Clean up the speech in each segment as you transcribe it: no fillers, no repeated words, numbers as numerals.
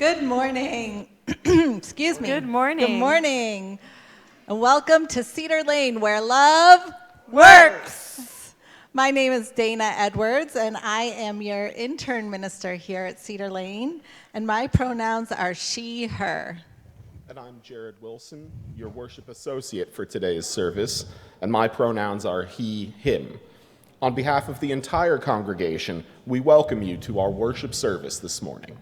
Good morning. Excuse me. Good morning. Good morning. And welcome to Cedar Lane, where love works. My name is Dana Edwards, and I am your intern minister here at Cedar Lane. And my pronouns are she, her. And I'm Jared Wilson, your worship associate for today's service, and my pronouns are he, him. On behalf of the entire congregation, we welcome you to our worship service this morning.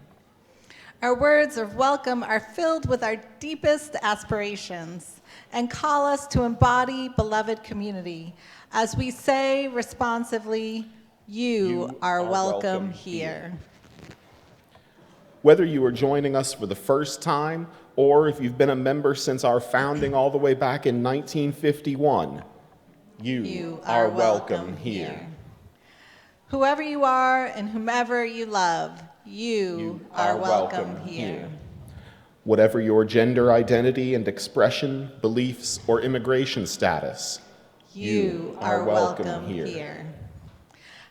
Our words of welcome are filled with our deepest aspirations and call us to embody beloved community as we say responsively, you are welcome here. Whether you are joining us for the first time or if you've been a member since our founding all the way back in 1951, you are welcome here. Whoever you are and whomever you love, you are welcome here. Whatever your gender identity and expression, beliefs, or immigration status, you are welcome here.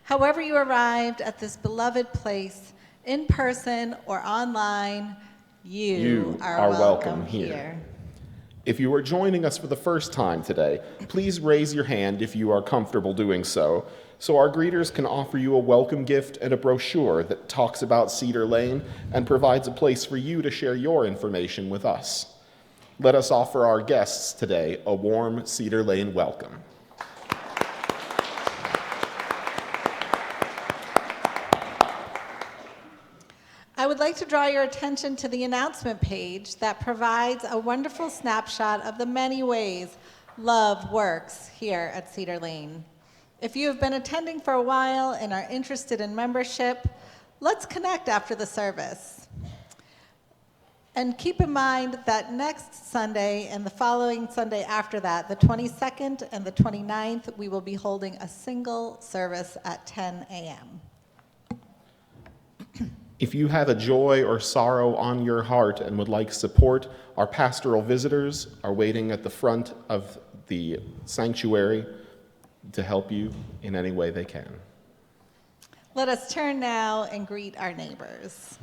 However you arrived at this beloved place, in person or online, you are welcome here. If you are joining us for the first time today, please raise your hand if you are comfortable doing so our greeters can offer you a welcome gift and a brochure that talks about Cedar Lane and provides a place for you to share your information with us. Let us offer our guests today a warm Cedar Lane welcome. I would like to draw your attention to the announcement page that provides a wonderful snapshot of the many ways love works here at Cedar Lane. If you have been attending for a while and are interested in membership, let's connect after the service. And keep in mind that next Sunday and the following Sunday after that, the 22nd and the 29th, we will be holding a single service at 10 a.m. If you have a joy or sorrow on your heart and would like support, our pastoral visitors are waiting at the front of the sanctuary to help you in any way they can. Let us turn now and greet our neighbors.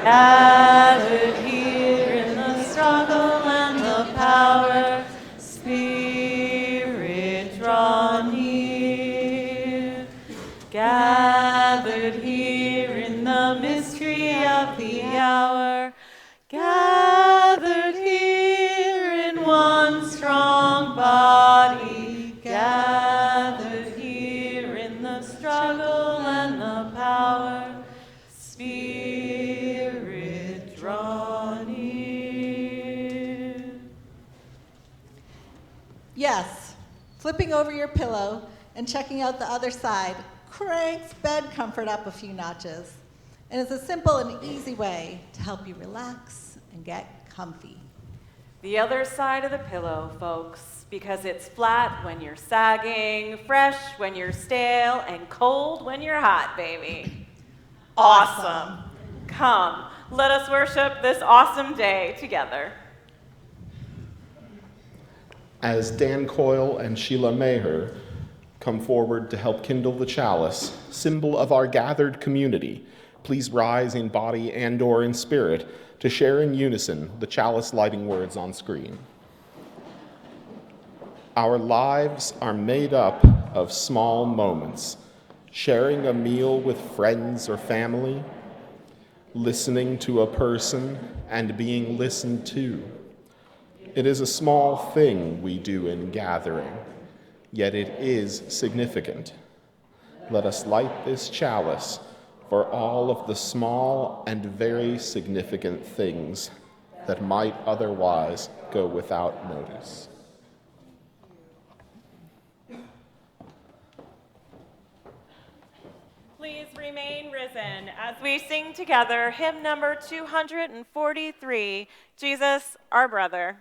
Gathered here in the struggle and the power, Spirit draw near. Gathered here in the mystery of the hour, gathered here in one strong body, gathered here in the struggle and the power, Spirit draw near. Yes, flipping over your pillow and checking out the other side cranks bed comfort up a few notches. And it's a simple and easy way to help you relax and get comfy. The other side of the pillow, folks, because it's flat when you're sagging, fresh when you're stale, and cold when you're hot, baby. Awesome. Come, let us worship this awesome day together. As Dan Coyle and Sheila Maher come forward to help kindle the chalice, symbol of our gathered community, please rise in body and/or in spirit to share in unison the chalice lighting words on screen. Our lives are made up of small moments, sharing a meal with friends or family, listening to a person and being listened to. It is a small thing we do in gathering, yet it is significant. Let us light this chalice for all of the small and very significant things that might otherwise go without notice. Please remain remain risen as we sing together hymn number 243, Jesus, our brother.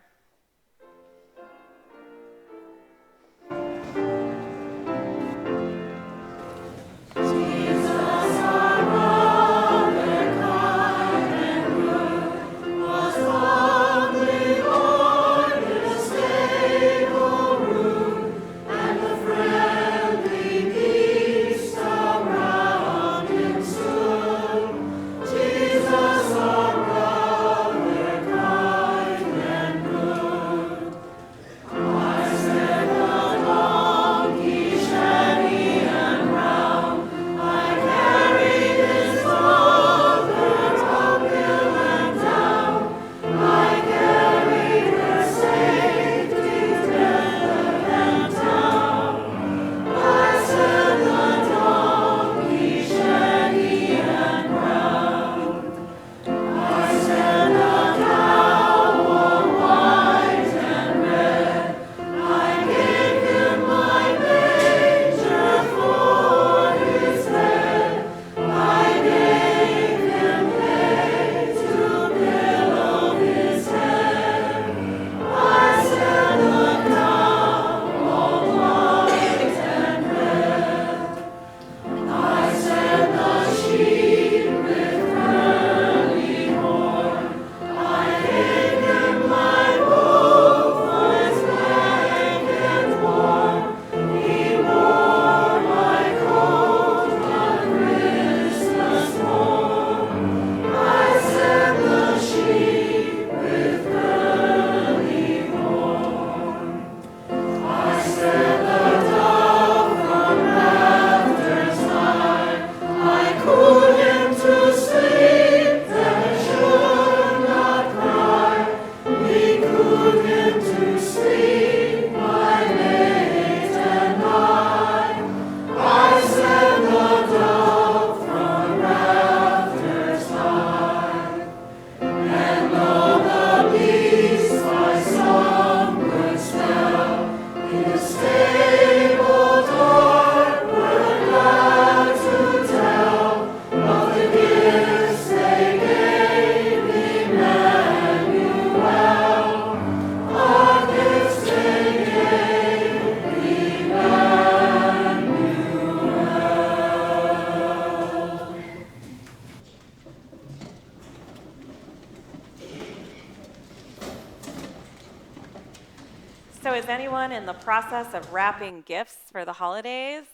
So is anyone in the process of wrapping gifts for the holidays?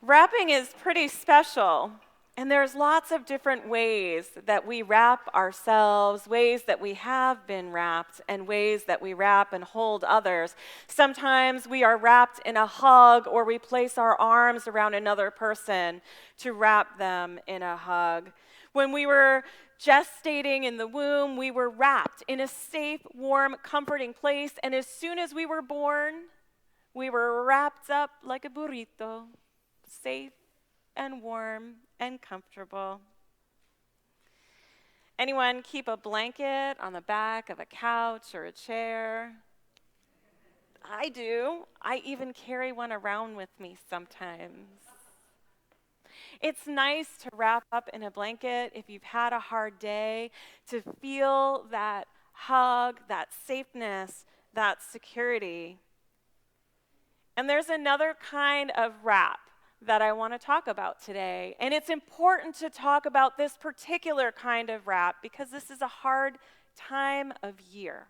Wrapping is pretty special, and there's lots of different ways that we wrap ourselves, ways that we have been wrapped, and ways that we wrap and hold others. Sometimes we are wrapped in a hug, or we place our arms around another person to wrap them in a hug. When we were gestating in the womb, we were wrapped in a safe, warm, comforting place, and as soon as we were born, we were wrapped up like a burrito, safe and warm and comfortable. Anyone keep a blanket on the back of a couch or a chair? I do. I even carry one around with me sometimes. It's nice to wrap up in a blanket if you've had a hard day, to feel that hug, that safeness, that security. And there's another kind of wrap that I want to talk about today. And it's important to talk about this particular kind of wrap because this is a hard time of year.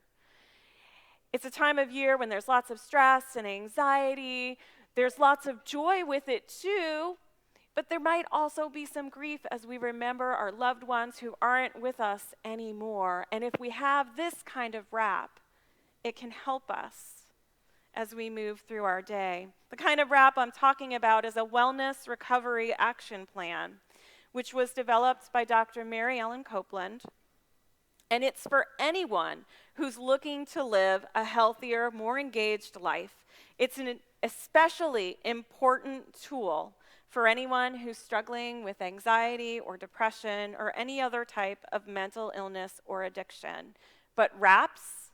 It's a time of year when there's lots of stress and anxiety. There's lots of joy with it too, but there might also be some grief as we remember our loved ones who aren't with us anymore. And if we have this kind of wrap, it can help us as we move through our day. The kind of wrap I'm talking about is a wellness recovery action plan, which was developed by Dr. Mary Ellen Copeland. And it's for anyone who's looking to live a healthier, more engaged life. It's an especially important tool for anyone who's struggling with anxiety or depression or any other type of mental illness or addiction. But wraps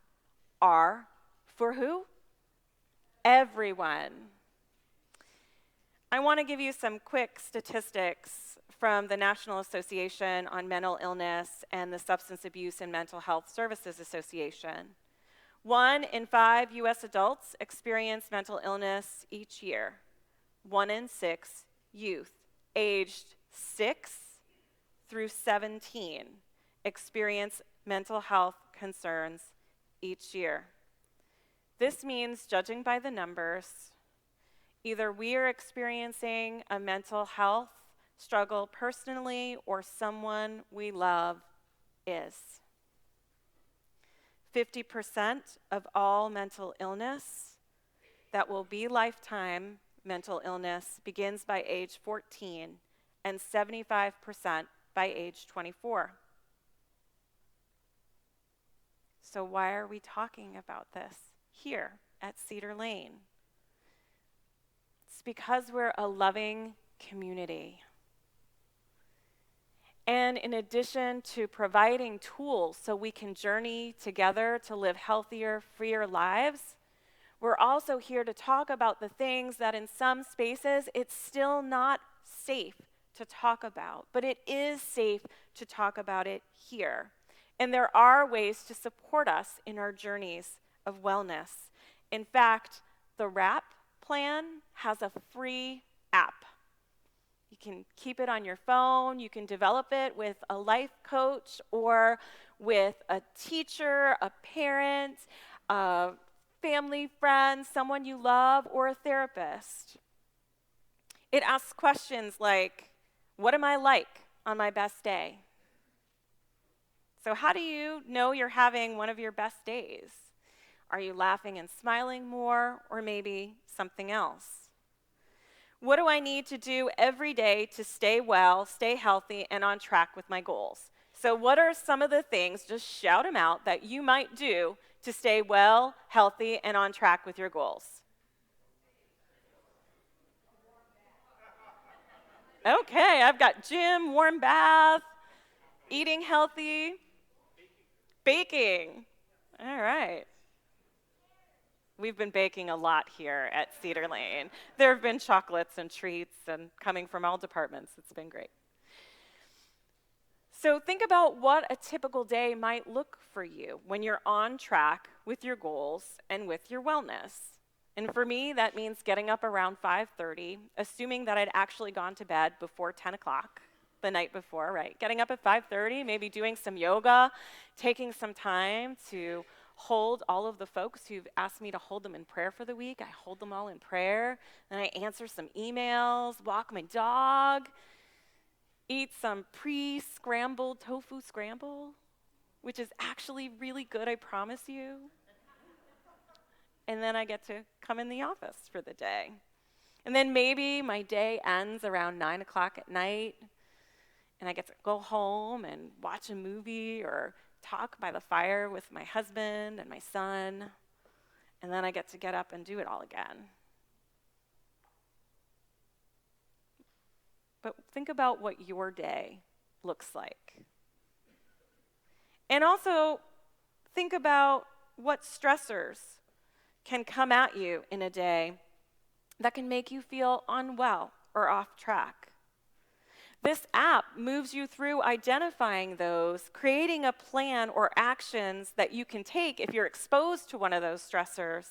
are for who? Everyone. I want to give you some quick statistics from the National Association on Mental Illness and the Substance Abuse and Mental Health Services Association. 1 in 5 U.S. adults experience mental illness each year. 1 in 6 youth aged 6 through 17 experience mental health concerns each year. This means, judging by the numbers, either we are experiencing a mental health struggle personally or someone we love is. 50% of all mental illness that will be lifetime mental illness begins by age 14 and 75% by age 24. So why are we talking about this here at Cedar Lane? It's because we're a loving community. And in addition to providing tools so we can journey together to live healthier, freer lives, we're also here to talk about the things that in some spaces it's still not safe to talk about, but it is safe to talk about it here. And there are ways to support us in our journeys of wellness. In fact, the WRAP plan has a free app. You can keep it on your phone, you can develop it with a life coach or with a teacher, a parent, a family friend, someone you love, or a therapist. It asks questions like, what am I like on my best day? So how do you know you're having one of your best days? Are you laughing and smiling more, or maybe something else? What do I need to do every day to stay well, stay healthy, and on track with my goals? So what are some of the things, just shout them out, that you might do to stay well, healthy, and on track with your goals? Okay, I've got gym, warm bath, eating healthy, baking. All right. We've been baking a lot here at Cedar Lane. There have been chocolates and treats and coming from all departments. It's been great. So think about what a typical day might look for you when you're on track with your goals and with your wellness. And for me, that means getting up around 5:30, assuming that I'd actually gone to bed before 10 o'clock the night before, right? Getting up at 5:30, maybe doing some yoga, taking some time to hold all of the folks who've asked me to hold them in prayer for the week. I hold them all in prayer, and I answer some emails, walk my dog, eat some pre-scrambled tofu scramble, which is actually really good, I promise you. And then I get to come in the office for the day. And then maybe my day ends around 9 o'clock at night, and I get to go home and watch a movie or talk by the fire with my husband and my son, and then I get to get up and do it all again. But think about what your day looks like. And also think about what stressors can come at you in a day that can make you feel unwell or off track. This app moves you through identifying those, creating a plan or actions that you can take if you're exposed to one of those stressors,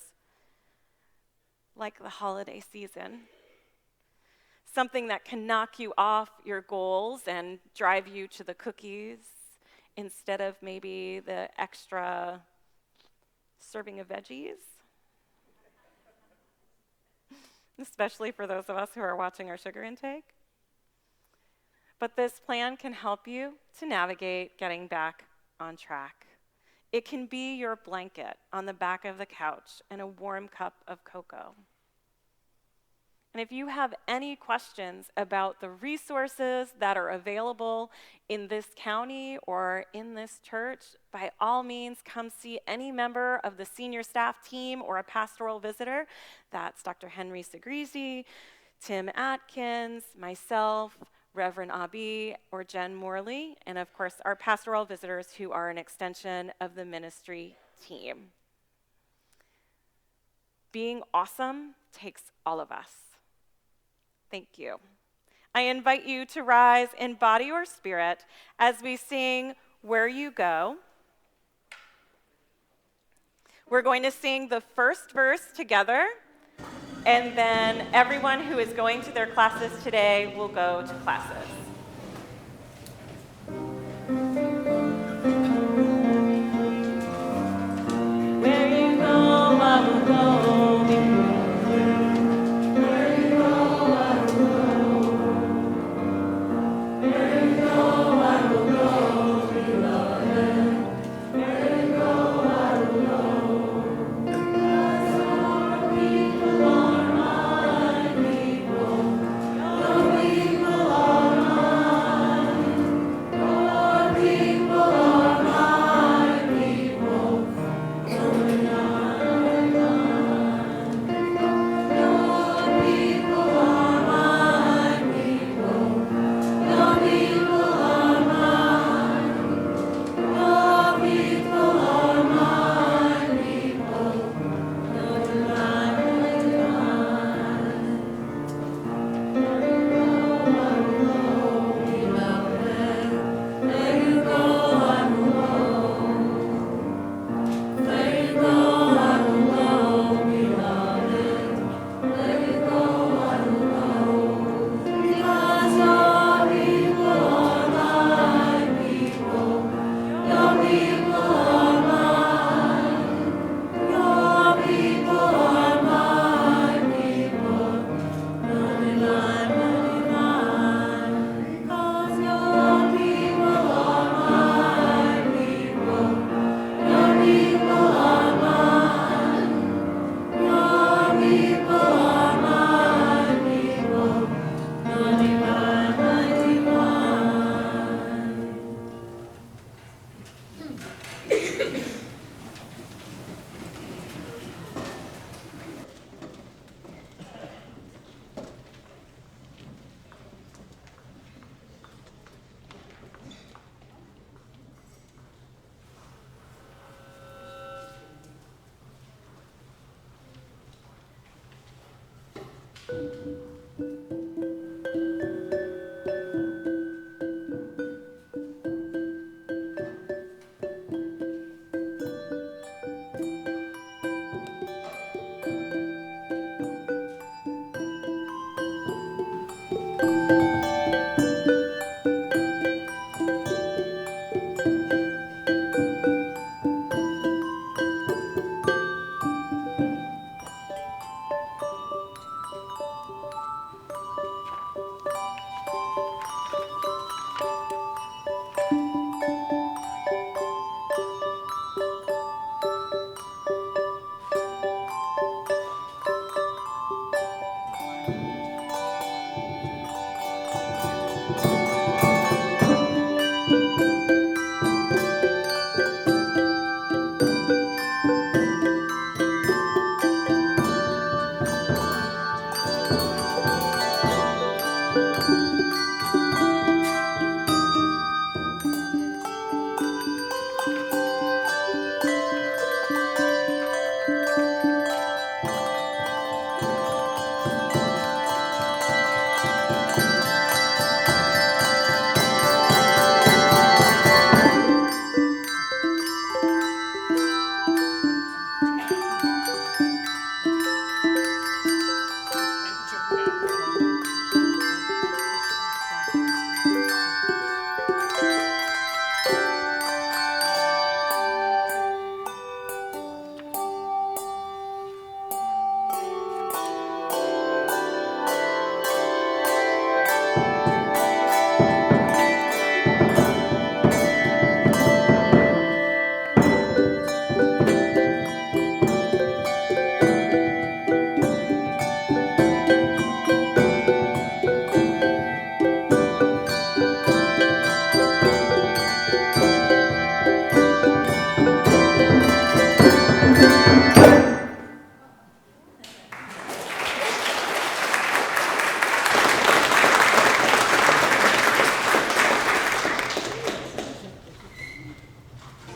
like the holiday season. Something that can knock you off your goals and drive you to the cookies instead of maybe the extra serving of veggies. Especially for those of us who are watching our sugar intake. But this plan can help you to navigate getting back on track. It can be your blanket on the back of the couch and a warm cup of cocoa. And if you have any questions about the resources that are available in this county or in this church, by all means, come see any member of the senior staff team or a pastoral visitor. That's Dr. Henry Segrisi, Tim Atkins, myself, Reverend Abi, or Jen Morley, and of course, our pastoral visitors who are an extension of the ministry team. Being awesome takes all of us. Thank you. I invite you to rise in body or spirit as we sing Where You Go. We're going to sing the first verse together, and then everyone who is going to their classes today will go to classes. Where you go, I will go. Where you go, I will go. Where you go, I will go, beloved. Where you go, I will go. 'Cause your people are my people. Your people are mine. Your people are my people. Your people are my people. Your people are mine. Your people are my people. You're mine, you're mine. There you go, I will go, beloved. There you go, I will go. There you go, I will go, beloved. There you go, I will go. Because your people are my people. Your people are mine. Your people are my people. Mine, mine, mine. Because your people are my people. Your people are mine. Your people are my people. Mine, mine, mine.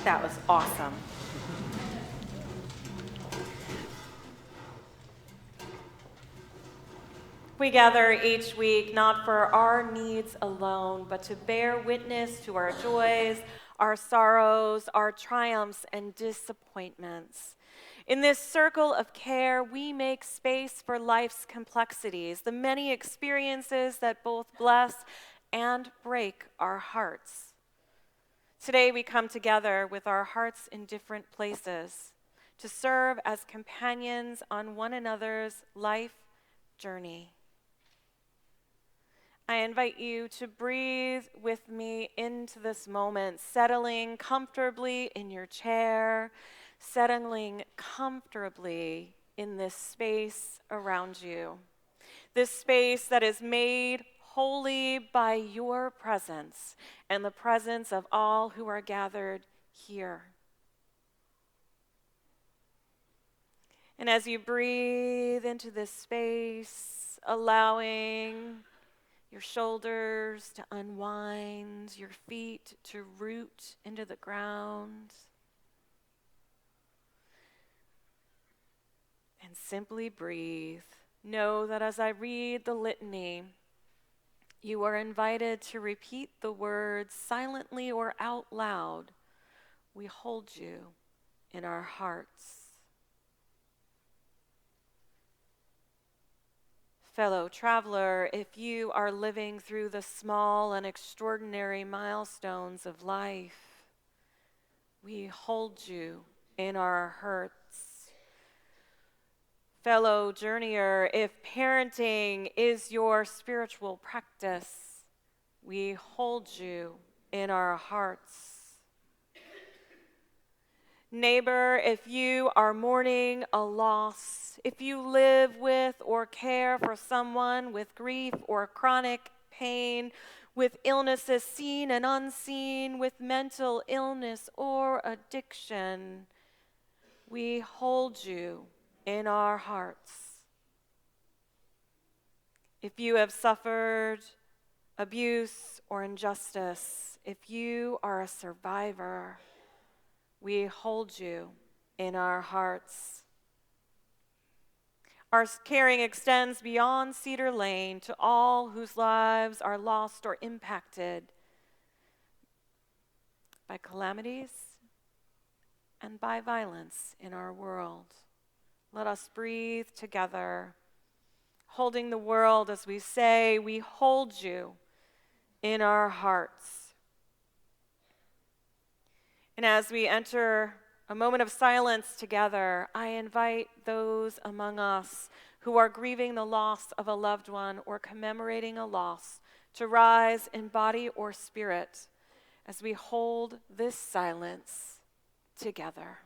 That was awesome. We gather each week not for our needs alone, but to bear witness to our joys, our sorrows, our triumphs, and disappointments. In this circle of care, we make space for life's complexities, the many experiences that both bless and break our hearts. Today, we come together with our hearts in different places to serve as companions on one another's life journey. I invite you to breathe with me into this moment, settling comfortably in your chair, settling comfortably in this space around you. This space that is made holy by your presence and the presence of all who are gathered here. And as you breathe into this space, allowing your shoulders to unwind, your feet to root into the ground, and simply breathe. Know that as I read the litany, you are invited to repeat the words silently or out loud. We hold you in our hearts. Fellow traveler, if you are living through the small and extraordinary milestones of life, we hold you in our hurts. Fellow journeyer, if parenting is your spiritual practice, we hold you in our hearts. Neighbor, if you are mourning a loss, if you live with or care for someone with grief or chronic pain, with illnesses seen and unseen, with mental illness or addiction, we hold you in our hearts. If you have suffered abuse or injustice, if you are a survivor, we hold you in our hearts. Our caring extends beyond Cedar Lane to all whose lives are lost or impacted by calamities and by violence in our world. Let us breathe together, holding the world as we say, we hold you in our hearts. And as we enter a moment of silence together, I invite those among us who are grieving the loss of a loved one or commemorating a loss to rise in body or spirit as we hold this silence together.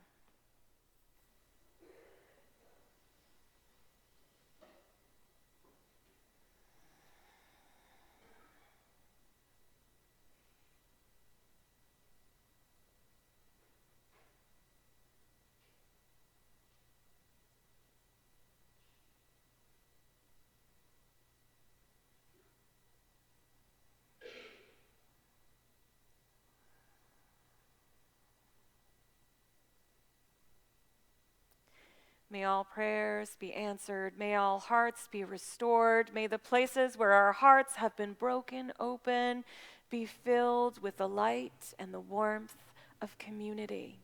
May all prayers be answered. May all hearts be restored. May the places where our hearts have been broken open be filled with the light and the warmth of community.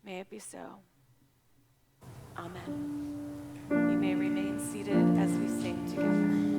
May it be so. Amen. You may remain seated as we sing together.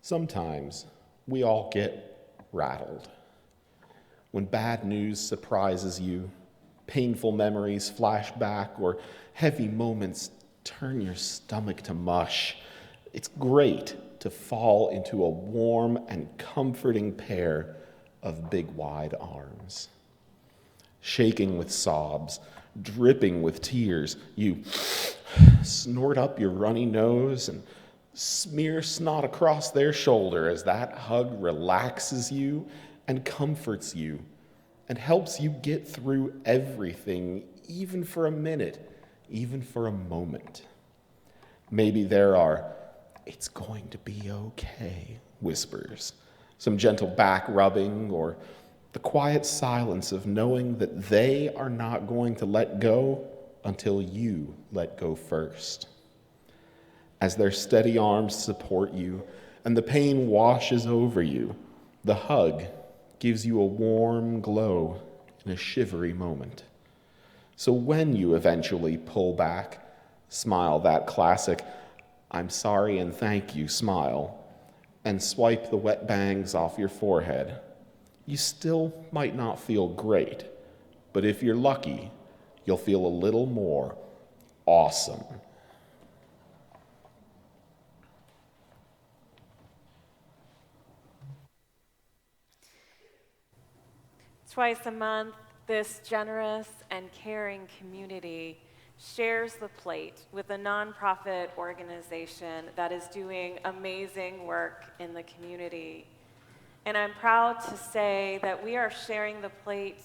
Sometimes we all get rattled. When bad news surprises you, painful memories flash back, or heavy moments turn your stomach to mush, it's great to fall into a warm and comforting pair of big wide arms. Shaking with sobs, dripping with tears, you snort up your runny nose and smear snot across their shoulder as that hug relaxes you and comforts you and helps you get through everything, even for a minute, even for a moment. Maybe there are "it's going to be okay" whispers, some gentle back rubbing, or the quiet silence of knowing that they are not going to let go until you let go first. As their steady arms support you and the pain washes over you, the hug gives you a warm glow in a shivery moment. So when you eventually pull back, smile that classic "I'm sorry and thank you" smile, and swipe the wet bangs off your forehead, you still might not feel great, but if you're lucky, you'll feel a little more awesome. Twice a month, this generous and caring community shares the plate with a nonprofit organization that is doing amazing work in the community. And I'm proud to say that we are sharing the plate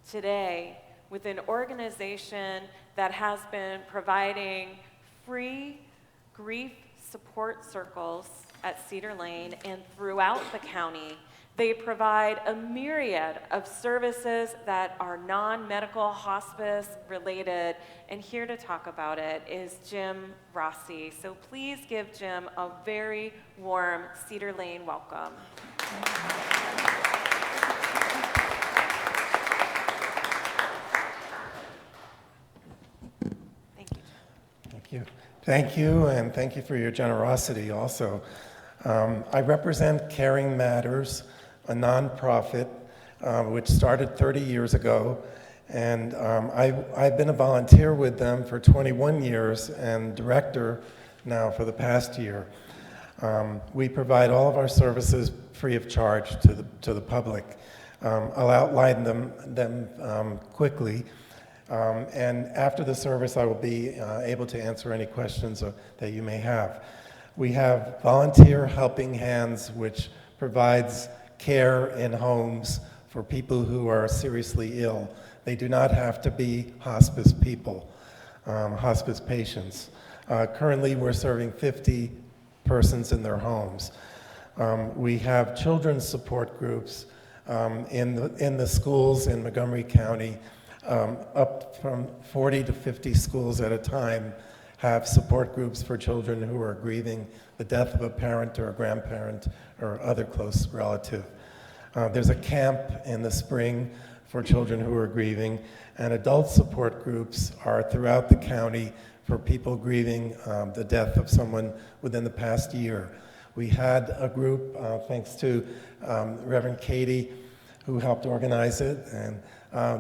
today with an organization that has been providing free grief support circles at Cedar Lane and throughout the county. They provide a myriad of services that are non-medical hospice related, and here to talk about it is Jim Rossi. So please give Jim a very warm Cedar Lane welcome. Thank you, Jim. Thank you. Thank you, and thank you for your generosity also. I represent Caring Matters, a nonprofit which started 30 years ago, and I've been a volunteer with them for 21 years and director now for the past year. We provide all of our services free of charge to the public. I'll outline them quickly, and after the service I will be able to answer any questions that you may have. We have Volunteer Helping Hands, which provides care in homes for people who are seriously ill. They do not have to be hospice people, hospice patients. Currently, we're serving 50 persons in their homes. We have children's support groups in the schools in Montgomery County. Up from 40 to 50 schools at a time have support groups for children who are grieving the death of a parent or a grandparent or other close relative. There's a camp in the spring for children who are grieving, and adult support groups are throughout the county for people grieving the death of someone within the past year. We had a group, thanks to Reverend Katie, who helped organize it, and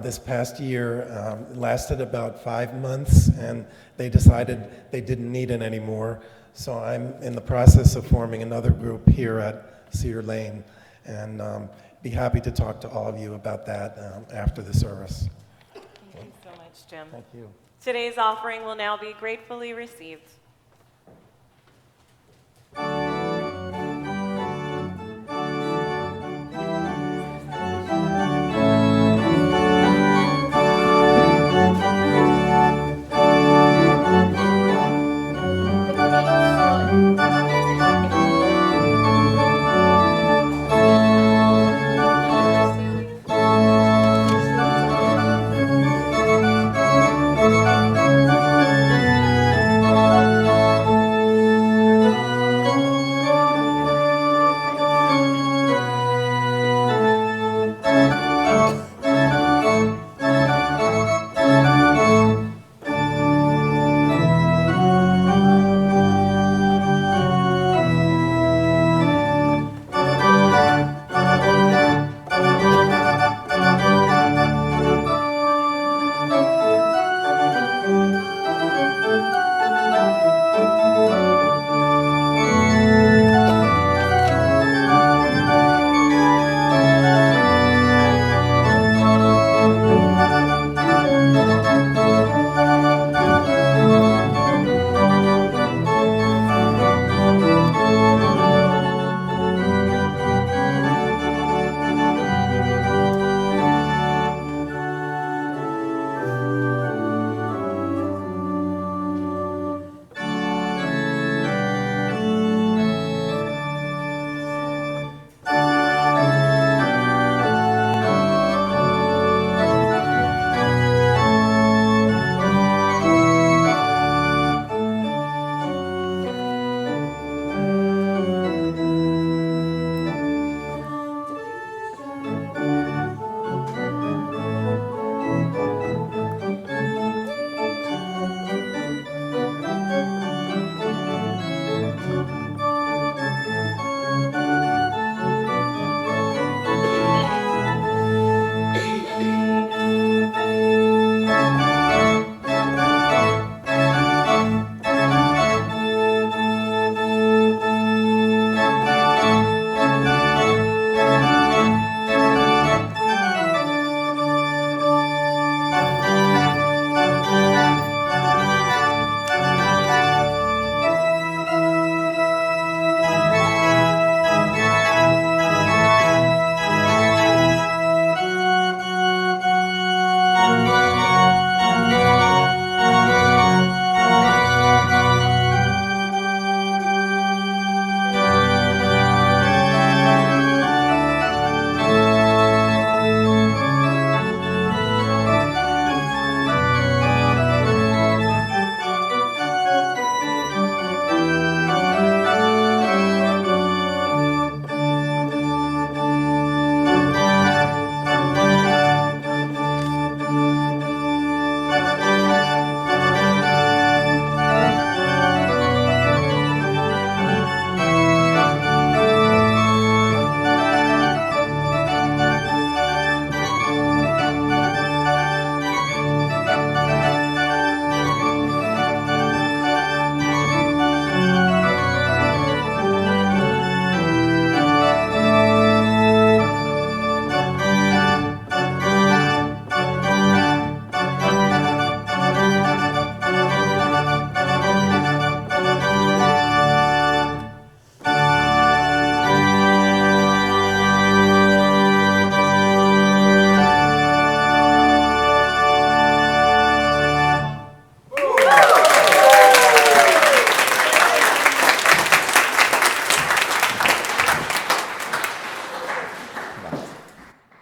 this past year lasted about 5 months, and they decided they didn't need it anymore. So I'm in the process of forming another group here at Cedar Lane, and be happy to talk to all of you about that after the service. Thank you so much, Jim. Thank you. Today's offering will now be gratefully received.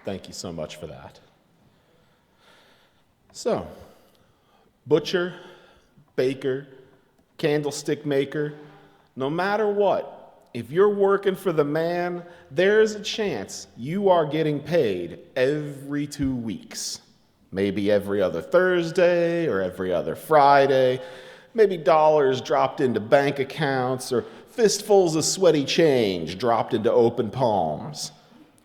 Thank you so much for that. So, butcher, baker, candlestick maker, no matter what, if you're working for the man, there's a chance you are getting paid every 2 weeks. Maybe every other Thursday or every other Friday. Maybe dollars dropped into bank accounts or fistfuls of sweaty change dropped into open palms.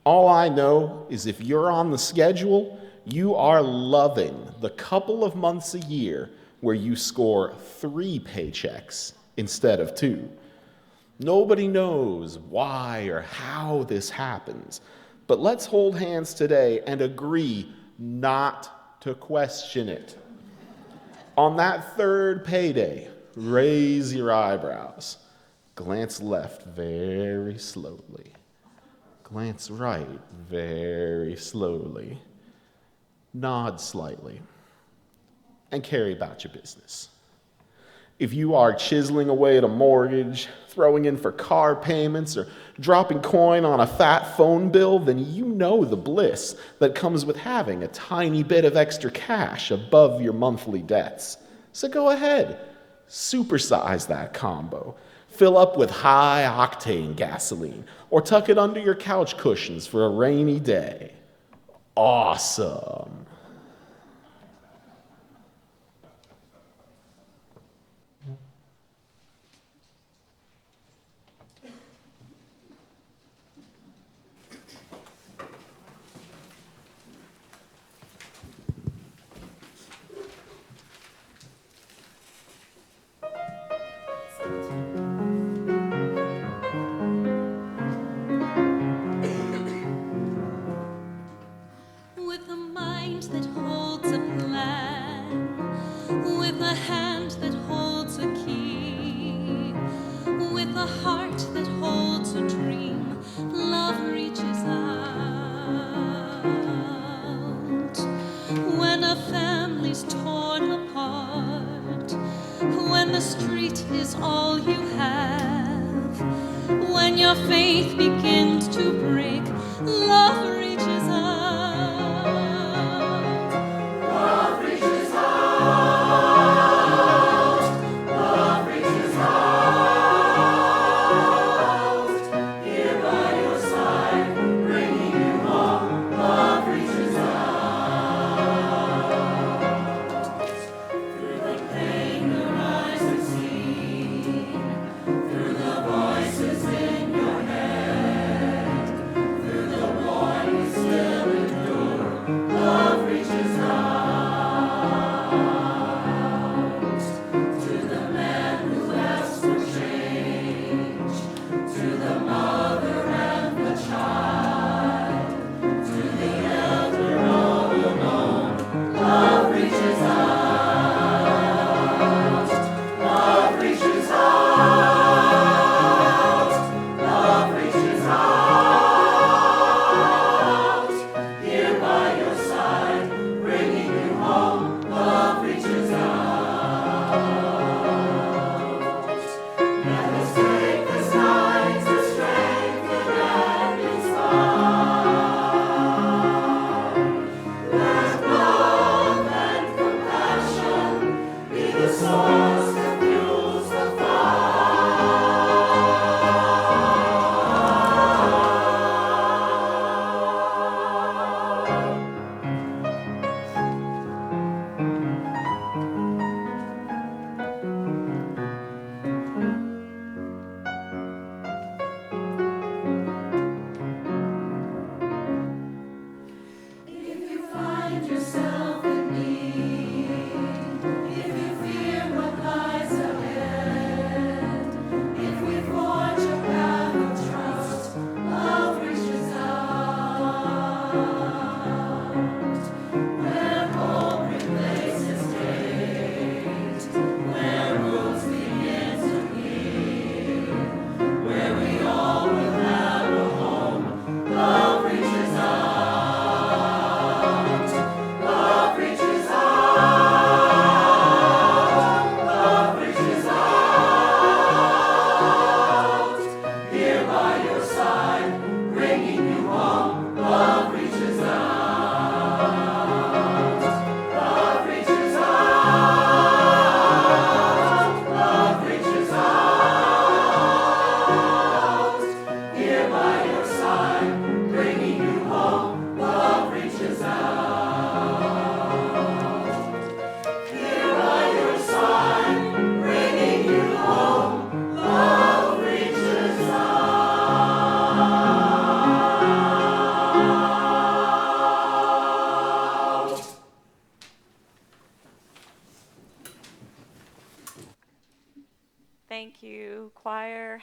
All I know is if you're on the schedule, you are loving the couple of months a year where you score 3 paychecks instead of 2. Nobody knows why or how this happens, but let's hold hands today and agree not to question it. On that 3rd payday, raise your eyebrows. Glance left very slowly. Glance right very slowly. Nod slightly. And carry about your business. If you are chiseling away at a mortgage, throwing in for car payments, or dropping coin on a fat phone bill, then you know the bliss that comes with having a tiny bit of extra cash above your monthly debts. So go ahead, supersize that combo. Fill up with high-octane gasoline, or tuck it under your couch cushions for a rainy day. Awesome. With a mighty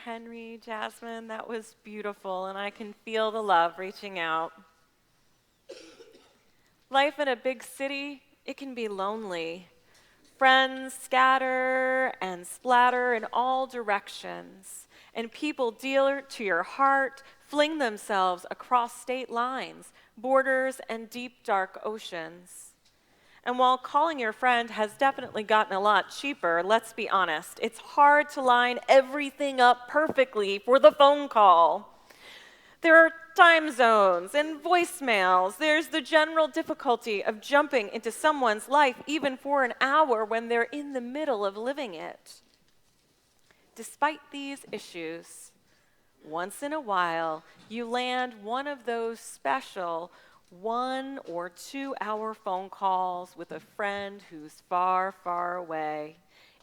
Henry, Jasmine. That was beautiful, and I can feel the love reaching out. Life in a big city, it can be lonely. Friends scatter and splatter in all directions, and people dear to your heart fling themselves across state lines, borders, and deep, dark oceans. And while calling your friend has definitely gotten a lot cheaper, let's be honest, it's hard to line everything up perfectly for the phone call. There are time zones and voicemails. There's the general difficulty of jumping into someone's life even for an hour when they're in the middle of living it. Despite these issues, once in a while, you land one of those special 1 or 2 hour phone calls with a friend who's far, far away.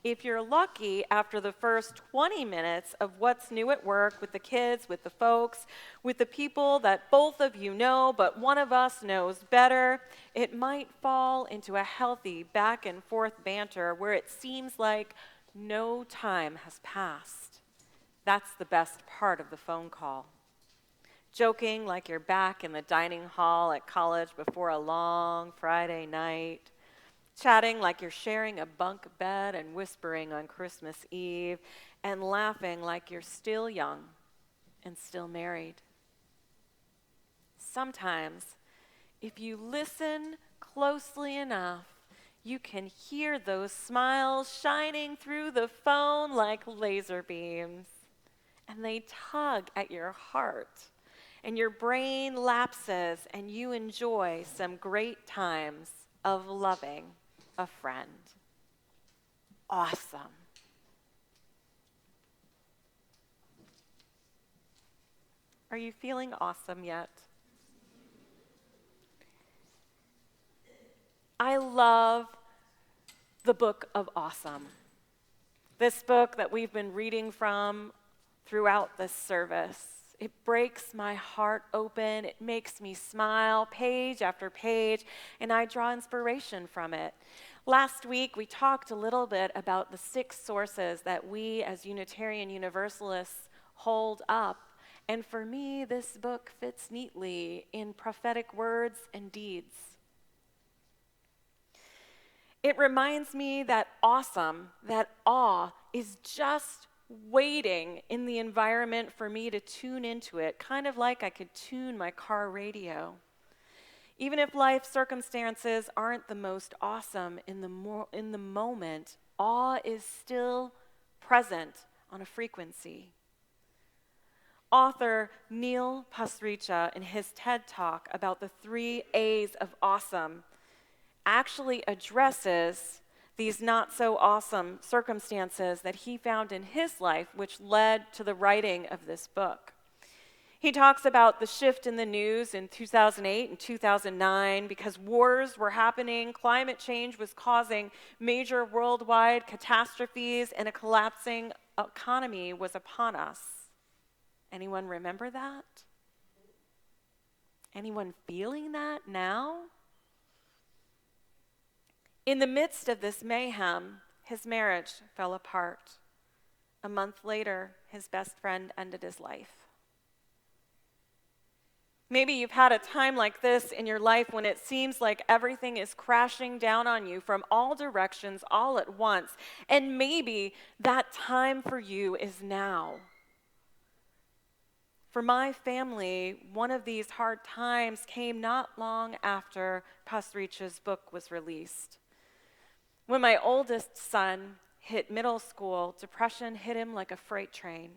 If you're lucky, after the first 20 minutes of what's new at work, with the kids, with the folks, with the people that both of you know, but one of us knows better, it might fall into a healthy back and forth banter where it seems like no time has passed. That's the best part of the phone call. Joking like you're back in the dining hall at college before a long Friday night. Chatting like you're sharing a bunk bed and whispering on Christmas Eve. And laughing like you're still young and still married. Sometimes, if you listen closely enough, you can hear those smiles shining through the phone like laser beams. And they tug at your heart. And your brain lapses, and you enjoy some great times of loving a friend. Awesome. Are you feeling awesome yet? I love the book of Awesome. This book that we've been reading from throughout this service. It breaks my heart open. It makes me smile page after page, and I draw inspiration from it. Last week, we talked a little bit about the 6 sources that we as Unitarian Universalists hold up. And for me, this book fits neatly in prophetic words and deeds. It reminds me that awesome, that awe, is just waiting in the environment for me to tune into it, kind of like I could tune my car radio. Even if life circumstances aren't the most awesome in the moment, awe is still present on a frequency. Author Neil Pasricha, in his TED Talk about the 3 A's of awesome, actually addresses these not so awesome circumstances that he found in his life, which led to the writing of this book. He talks about the shift in the news in 2008 and 2009 because wars were happening, climate change was causing major worldwide catastrophes, and a collapsing economy was upon us. Anyone remember that? Anyone feeling that now? In the midst of this mayhem, his marriage fell apart. A month later, his best friend ended his life. Maybe you've had a time like this in your life when it seems like everything is crashing down on you from all directions all at once. And maybe that time for you is now. For my family, one of these hard times came not long after Pasricha's book was released. When my oldest son hit middle school, depression hit him like a freight train.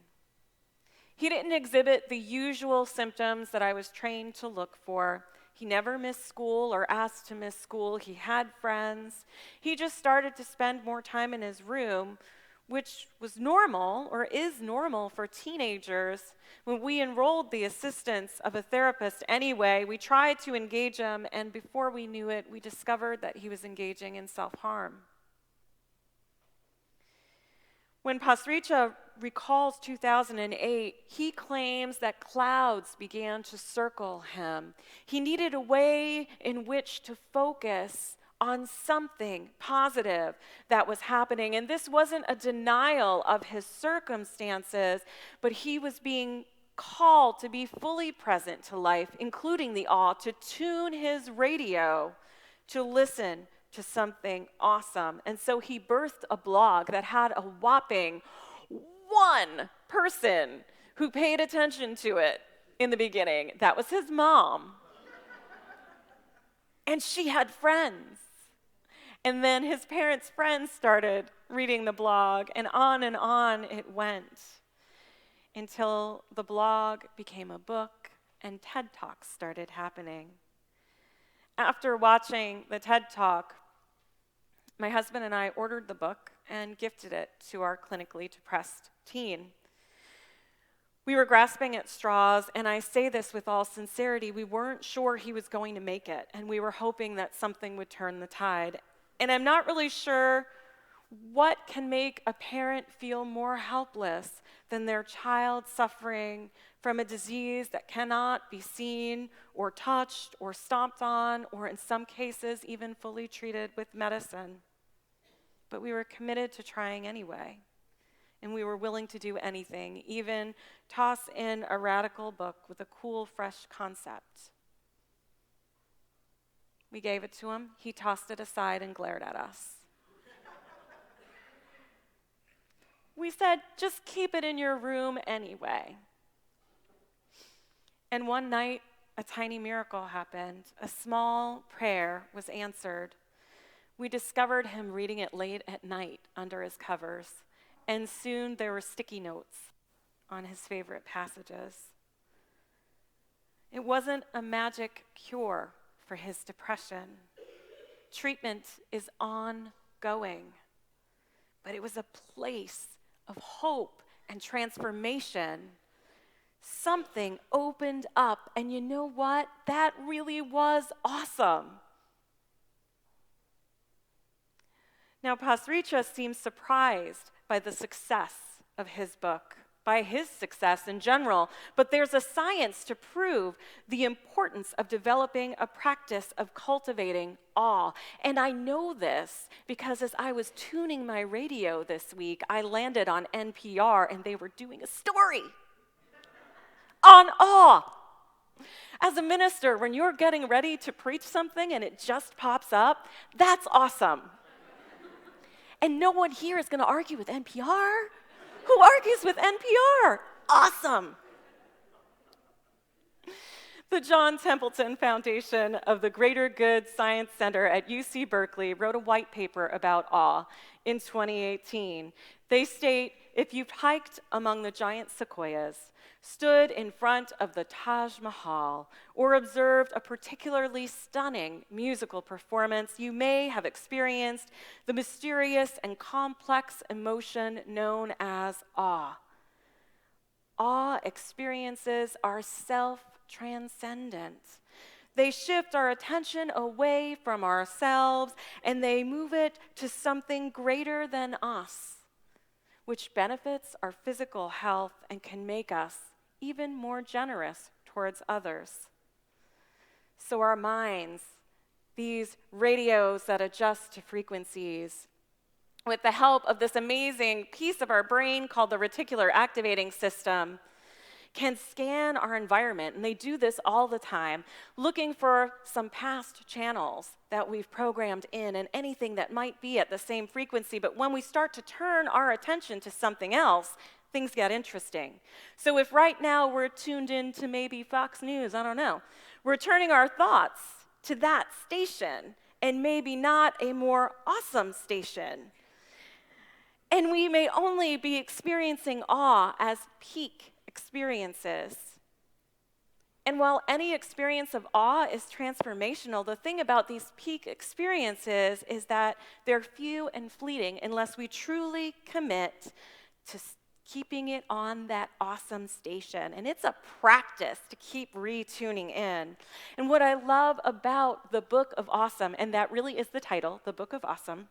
He didn't exhibit the usual symptoms that I was trained to look for. He never missed school or asked to miss school. He had friends. He just started to spend more time in his room, which was normal or is normal for teenagers. When we enrolled the assistance of a therapist anyway, we tried to engage him, and before we knew it, we discovered that he was engaging in self-harm. When Pasricha recalls 2008, he claims that clouds began to circle him. He needed a way in which to focus on something positive that was happening. And this wasn't a denial of his circumstances, but he was being called to be fully present to life, including the awe, to tune his radio to listen to something awesome. And so he birthed a blog that had a whopping 1 person who paid attention to it in the beginning. That was his mom. And she had friends. And then his parents' friends started reading the blog, and on it went until the blog became a book and TED Talks started happening. After watching the TED Talk, my husband and I ordered the book and gifted it to our clinically depressed teen. We were grasping at straws, and I say this with all sincerity. We weren't sure he was going to make it, and we were hoping that something would turn the tide. And I'm not really sure what can make a parent feel more helpless than their child suffering from a disease that cannot be seen or touched or stomped on, or in some cases even fully treated with medicine. But we were committed to trying anyway. And we were willing to do anything, even toss in a radical book with a cool, fresh concept. We gave it to him. He tossed it aside and glared at us. We said, just keep it in your room anyway. And one night, a tiny miracle happened. A small prayer was answered. We discovered him reading it late at night under his covers. And soon there were sticky notes on his favorite passages. It wasn't a magic cure for his depression. Treatment is ongoing. But it was a place of hope and transformation. Something opened up, and you know what? That really was awesome. Now, Pasricha seems surprised by the success of his book, by his success in general, but there's a science to prove the importance of developing a practice of cultivating awe. And I know this because as I was tuning my radio this week, I landed on NPR and they were doing a story on awe. As a minister, when you're getting ready to preach something and it just pops up, that's awesome. And no one here is going to argue with NPR. Who argues with NPR? Awesome. The John Templeton Foundation of the Greater Good Science Center at UC Berkeley wrote a white paper about awe in 2018. They state, if you've hiked among the giant sequoias, stood in front of the Taj Mahal, or observed a particularly stunning musical performance, you may have experienced the mysterious and complex emotion known as awe. Awe experiences are self-transcendent. They shift our attention away from ourselves, and they move it to something greater than us, which benefits our physical health and can make us even more generous towards others. So our minds, these radios that adjust to frequencies, with the help of this amazing piece of our brain called the reticular activating system, can scan our environment, and they do this all the time, looking for some past channels that we've programmed in and anything that might be at the same frequency. But when we start to turn our attention to something else, things get interesting. So if right now we're tuned in to maybe Fox News, I don't know, we're turning our thoughts to that station and maybe not a more awesome station. And we may only be experiencing awe as peak experiences. And while any experience of awe is transformational, the thing about these peak experiences is that they're few and fleeting unless we truly commit to keeping it on that awesome station. And it's a practice to keep retuning in. And what I love about the Book of Awesome, and that really is the title, the Book of Awesome,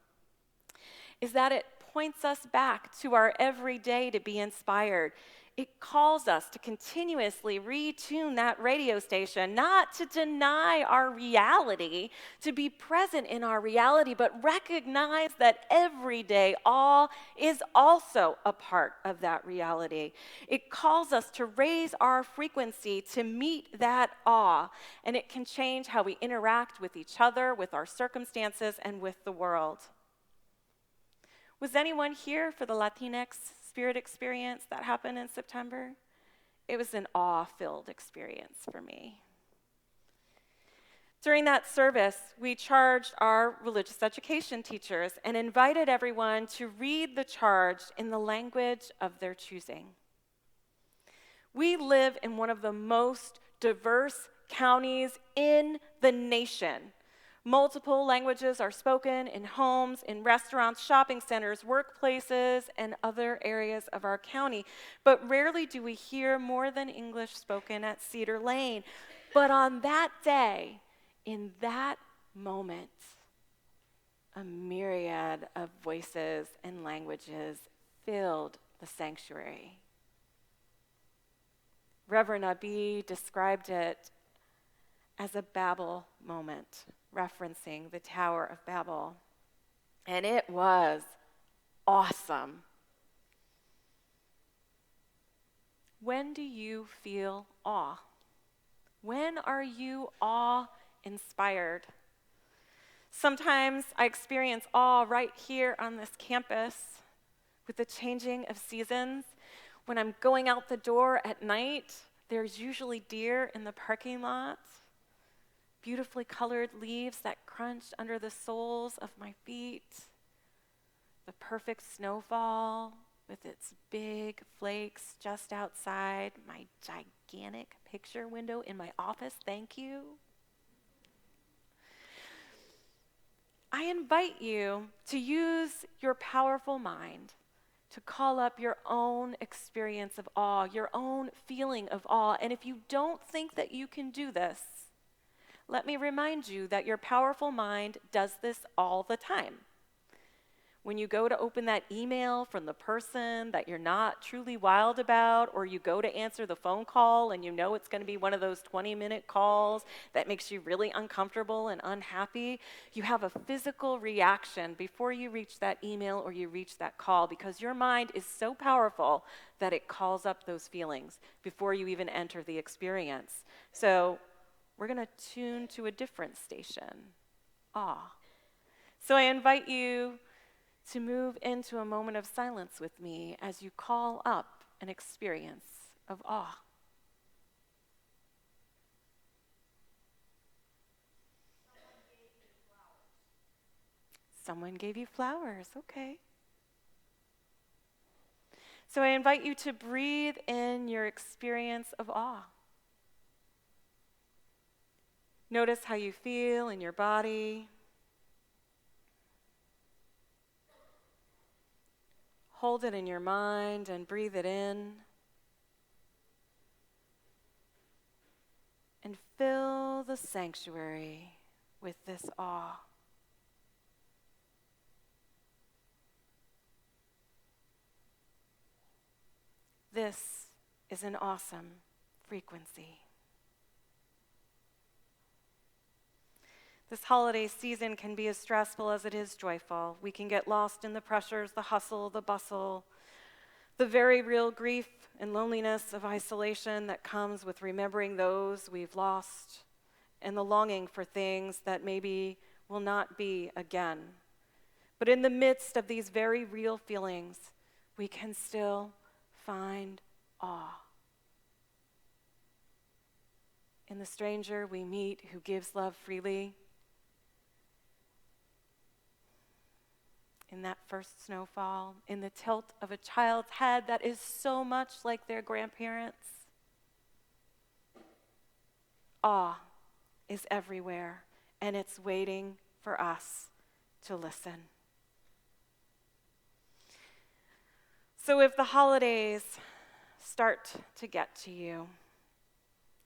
is that it points us back to our everyday to be inspired. It calls us to continuously retune that radio station, not to deny our reality, to be present in our reality, but recognize that everyday awe is also a part of that reality. It calls us to raise our frequency to meet that awe, and it can change how we interact with each other, with our circumstances, and with the world. Was anyone here for the Latinx Spirit experience that happened in September? It was an awe-filled experience for me. During that service, we charged our religious education teachers and invited everyone to read the charge in the language of their choosing. We live in one of the most diverse counties in the nation. Multiple languages are spoken in homes, in restaurants, shopping centers, workplaces, and other areas of our county. But rarely do we hear more than English spoken at Cedar Lane. But on that day, in that moment, a myriad of voices and languages filled the sanctuary. Reverend Abi described it as a Babel moment, referencing the Tower of Babel. And it was awesome. When do you feel awe? When are you awe-inspired? Sometimes I experience awe right here on this campus with the changing of seasons. When I'm going out the door at night, there's usually deer in the parking lot. Beautifully colored leaves that crunch under the soles of my feet. The perfect snowfall with its big flakes just outside my gigantic picture window in my office. Thank you. I invite you to use your powerful mind to call up your own experience of awe, your own feeling of awe. And if you don't think that you can do this, let me remind you that your powerful mind does this all the time. When you go to open that email from the person that you're not truly wild about, or you go to answer the phone call and you know it's going to be one of those 20-minute calls that makes you really uncomfortable and unhappy, you have a physical reaction before you reach that email or you reach that call, because your mind is so powerful that it calls up those feelings before you even enter the experience. So we're going to tune to a different station, awe. So I invite you to move into a moment of silence with me as you call up an experience of awe. Someone gave you flowers, okay. So I invite you to breathe in your experience of awe. Notice how you feel in your body. Hold it in your mind and breathe it in. And fill the sanctuary with this awe. This is an awesome frequency. This holiday season can be as stressful as it is joyful. We can get lost in the pressures, the hustle, the bustle, the very real grief and loneliness of isolation that comes with remembering those we've lost, and the longing for things that maybe will not be again. But in the midst of these very real feelings, we can still find awe in the stranger we meet who gives love freely, in that first snowfall, in the tilt of a child's head that is so much like their grandparents. Awe is everywhere, and it's waiting for us to listen. So if the holidays start to get to you,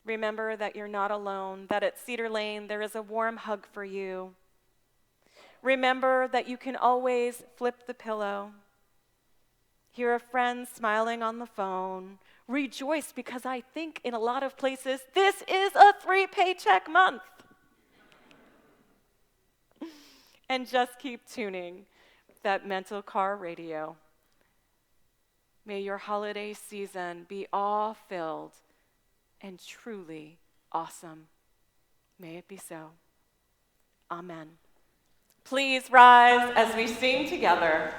remember that you're not alone, that at Cedar Lane there is a warm hug for you. Remember that you can always flip the pillow, hear a friend smiling on the phone, Rejoice, because I think in a lot of places this is a 3-paycheck month. And just keep tuning that mental car radio. May your holiday season be awe-filled and truly awesome. May it be so. Amen. Please rise as we sing together.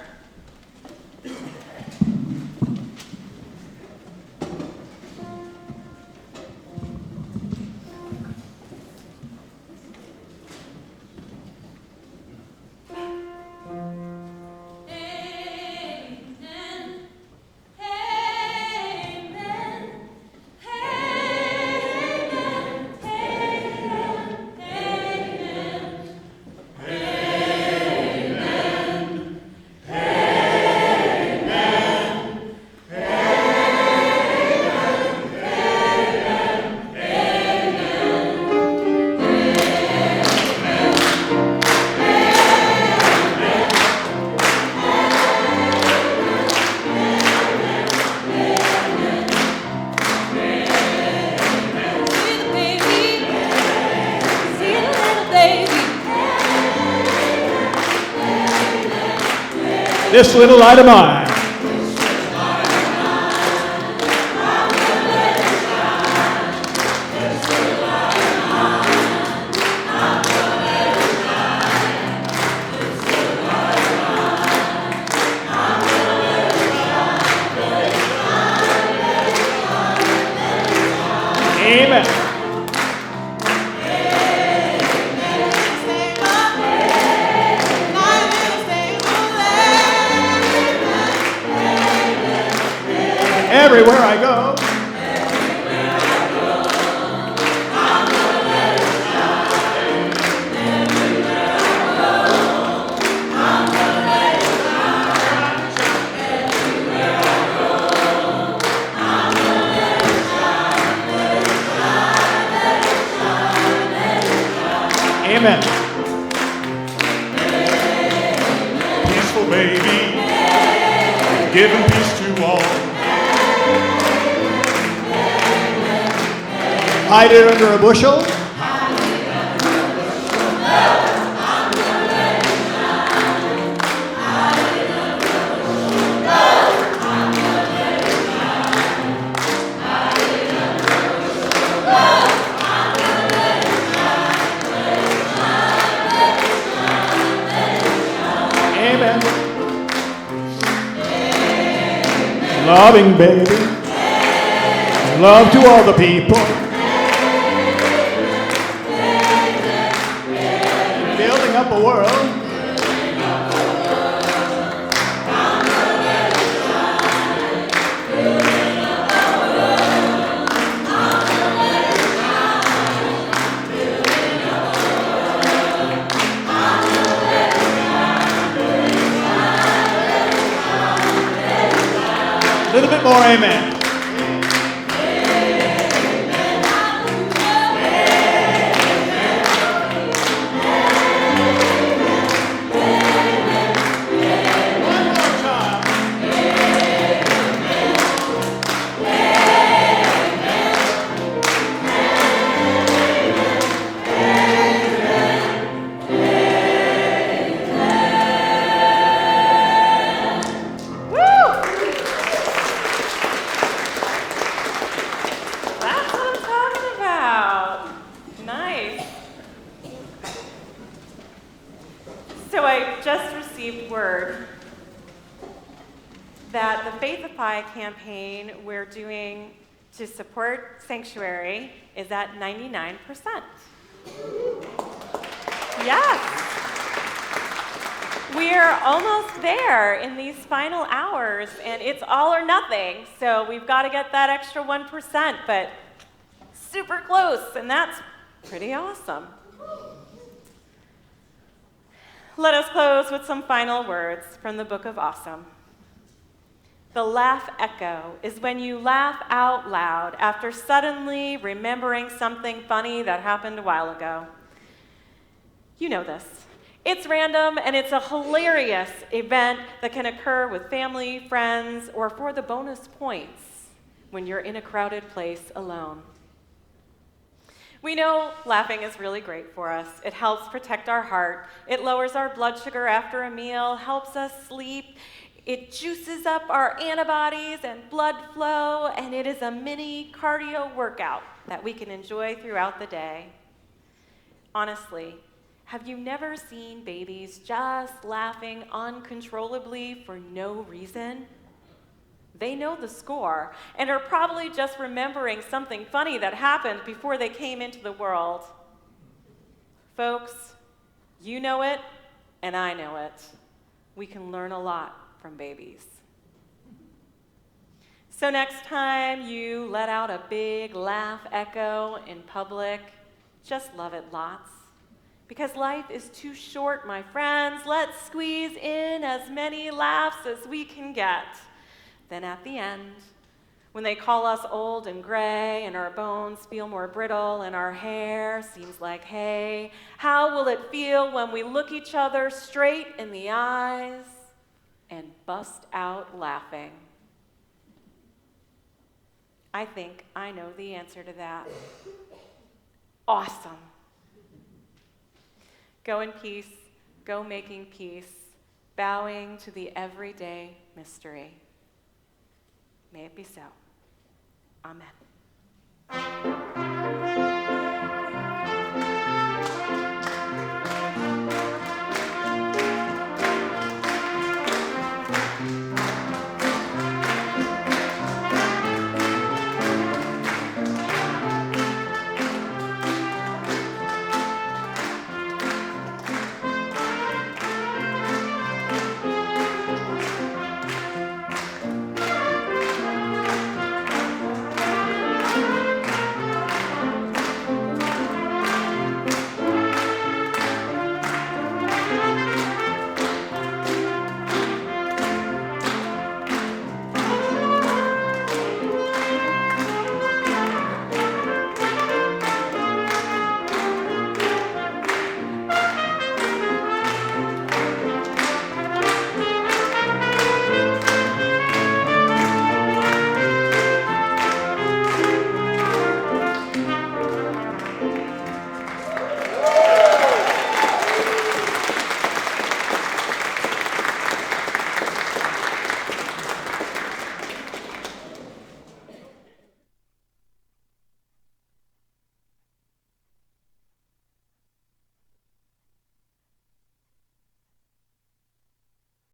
This little light of mine. Amen. Everywhere I go. Amen. Peaceful baby, giving peace to all. Hide it under a bushel. Amen. Loving baby. Love to all the people. Building up a world. A little bit more, amen. That the Faith of Pi campaign we're doing to support Sanctuary is at 99%. Yes. We're almost there in these final hours, and it's all or nothing. So we've got to get that extra 1%, but super close, and that's pretty awesome. Let us close with some final words from the Book of Awesome. The laugh echo is when you laugh out loud after suddenly remembering something funny that happened a while ago. You know this. It's random, and it's a hilarious event that can occur with family, friends, or for the bonus points when you're in a crowded place alone. We know laughing is really great for us. It helps protect our heart. It lowers our blood sugar after a meal, helps us sleep. It juices up our antibodies and blood flow, and it is a mini cardio workout that we can enjoy throughout the day. Honestly, have you never seen babies just laughing uncontrollably for no reason? They know the score and are probably just remembering something funny that happened before they came into the world. Folks, you know it, and I know it. We can learn a lot from babies. So next time you let out a big laugh echo in public, just love it lots. Because life is too short, my friends. Let's squeeze in as many laughs as we can get. Then at the end, when they call us old and gray and our bones feel more brittle and our hair seems like hay, how will it feel when we look each other straight in the eyes and bust out laughing? I think I know the answer to that. Awesome. Go in peace, go making peace, bowing to the everyday mystery. May it be so. Amen.